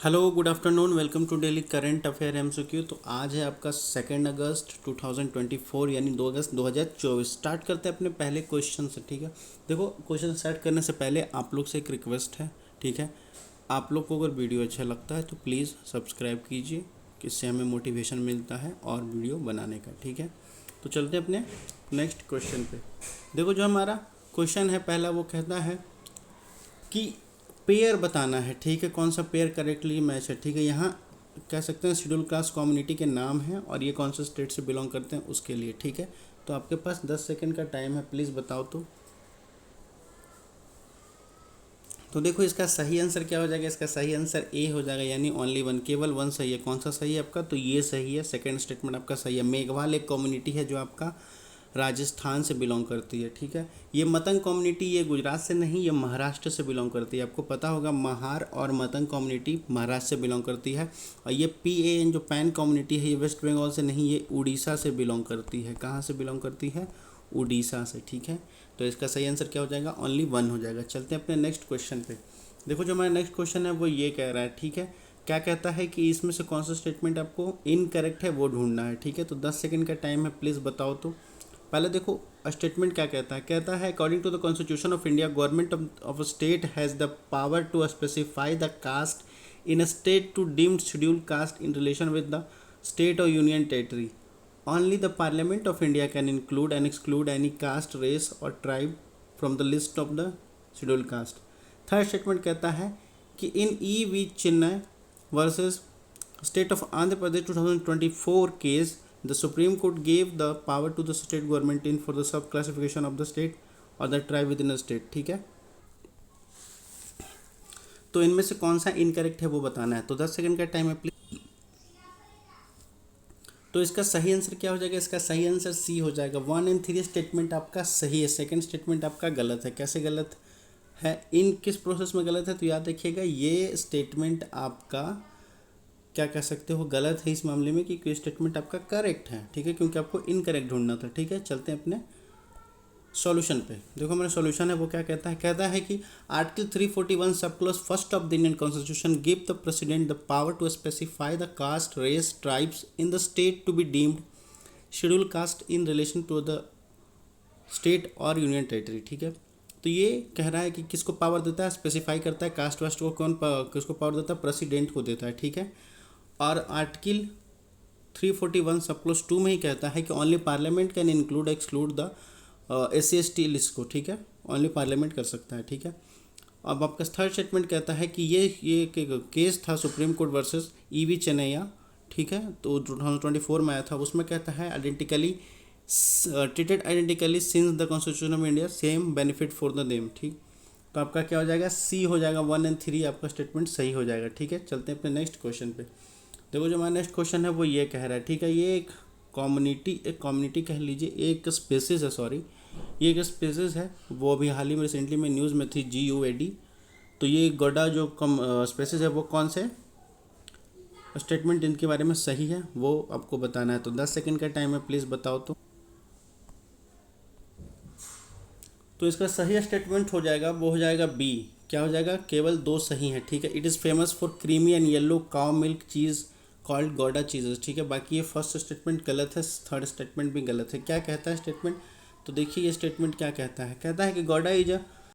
Hello good afternoon, welcome to daily current affair MCQ. तो आज है आपका 2 अगस्त 2024 यानी 2 अगस्त 2024। स्टार्ट करते हैं अपने पहले क्वेश्चन से। ठीक है, देखो क्वेश्चन स्टार्ट करने से पहले आप लोग से एक रिक्वेस्ट है। ठीक है, आप लोग को अगर वीडियो अच्छा लगता है तो प्लीज़ सब्सक्राइब कीजिए, इससे हमें मोटिवेशन मिलता है और वीडियो बनाने का। ठीक है, तो चलते हैं अपने नेक्स्ट क्वेश्चन पे। देखो जो हमारा क्वेश्चन है पहला, वो कहता है कि पेयर बताना है। ठीक है, कौन सा पेयर करेक्टली मैच है। ठीक है, यहाँ कह सकते हैं शेड्यूल कास्ट कम्युनिटी के नाम हैं और ये कौन से स्टेट से बिलोंग करते हैं उसके लिए। ठीक है, तो आपके पास 10 सेकंड का टाइम है, प्लीज़ बताओ। तो देखो इसका सही आंसर क्या हो जाएगा। इसका सही आंसर ए हो जाएगा, यानी ओनली वन, केवल वन सही है। कौन सा सही है आपका, तो ये सही है। सेकंड स्टेटमेंट आपका सही है। मेघवाल एक कम्युनिटी है जो आपका राजस्थान से बिलोंग करती है। ठीक है, ये मतंग कम्युनिटी ये गुजरात से नहीं, ये महाराष्ट्र से बिलोंग करती है। आपको पता होगा महार और मतंग कम्युनिटी महाराष्ट्र से बिलोंग करती है। और ये PAN जो पैन कम्युनिटी है ये वेस्ट बंगाल से नहीं, ये उड़ीसा से बिलोंग करती है। कहाँ से बिलोंग करती है, उड़ीसा से। ठीक है, तो इसका सही आंसर क्या हो जाएगा, ओनली वन हो जाएगा। चलते हैं अपने नेक्स्ट क्वेश्चन पे। देखो जो हमारा नेक्स्ट क्वेश्चन है वो ये कह रहा है। ठीक है, क्या कहता है कि इसमें से कौन सा स्टेटमेंट आपको इनकरेक्ट है वो ढूंढना है। ठीक है, तो 10 सेकंड का टाइम है, प्लीज़ बताओ। तो पहले देखो स्टेटमेंट क्या कहता है। कहता है according to the constitution of India government of a state has the power to specify the caste in a state to deemed schedule caste in relation with the state और union territory. Only the Parliament of India can include and exclude any caste, race or tribe from the list of the scheduled caste. Third statement कहता है कि in E.V. Chennai versus state of Andhra Pradesh 2024 case the supreme court gave the power to the state government in for the sub classification of the state और the tribe within the state. ठीक है, तो इनमें से कौन सा incorrect है वो बताना है। तो 10 सेकंड का टाइम है, प्लीज। तो इसका सही आंसर क्या हो जाएगा। इसका सही आंसर सी हो जाएगा। 1 और 3 स्टेटमेंट आपका सही है, सेकंड स्टेटमेंट आपका गलत है। कैसे गलत है, इन किस प्रोसेस में गलत है, तो याद रखिएगा ये स्टेटमेंट आपका क्या कह सकते हो गलत है इस मामले में, कि स्टेटमेंट आपका करेक्ट है। ठीक है, क्योंकि आपको इनकरेक्ट ढूंढना था। ठीक है, चलते हैं अपने सॉल्यूशन पे। देखो मेरा सॉल्यूशन है वो क्या कहता है। कहता है कि article 341 sub clause first of the Indian constitution give the president the power to specify the caste, race, tribes in the state to be deemed schedule caste in relation to the state और union territory. ठीक है, तो ये कह रहा है कि किसको पावर देता है, स्पेसिफाई करता है कास्ट वास्ट को, किसको पावर देता है, प्रेसिडेंट को देता है। ठीक है, और आर्टिकल 341 सब क्लोज 2 में ही कहता है कि only parliament can include exclude the SC/ST list को। ठीक है, ओनली पार्लियामेंट कर सकता है। ठीक है, अब आपका थर्ड स्टेटमेंट कहता है कि ये केस था supreme court versus E.V. Chennaiah. ठीक है, तो 2024 में आया था। उसमें कहता है identically treated identically since the constitution of India same benefit for the them. ठीक, तो आपका क्या हो जाएगा, सी हो जाएगा। 1 और 3 आपका स्टेटमेंट सही हो जाएगा। ठीक है, चलते हैं अपने नेक्स्ट क्वेश्चन पे। देखो जो हमारा नेक्स्ट क्वेश्चन है वो ये कह रहा है। ठीक है, ये एक कम्युनिटी कह लीजिए, एक स्पेसिस है, सॉरी ये एक स्पेसिस है। वो अभी हाल ही में रिसेंटली में न्यूज़ में थी, GUAD। तो ये गोडा जो स्पेसिस है वो कौन से स्टेटमेंट इनके बारे में सही है वो आपको बताना है। तो 10 सेकंड का टाइम है, प्लीज़ बताओ। तो इसका सही स्टेटमेंट हो जाएगा, वो हो जाएगा बी। क्या हो जाएगा, केवल दो सही हैं। ठीक है, it is famous for creamy and yellow cow milk cheese called Gouda cheeses. ठीक है, बाकी ये फर्स्ट स्टेटमेंट गलत है, थर्ड स्टेटमेंट भी गलत है। क्या कहता है स्टेटमेंट, तो देखिए ये स्टेटमेंट क्या कहता है। कहता है कि गौडा इज अ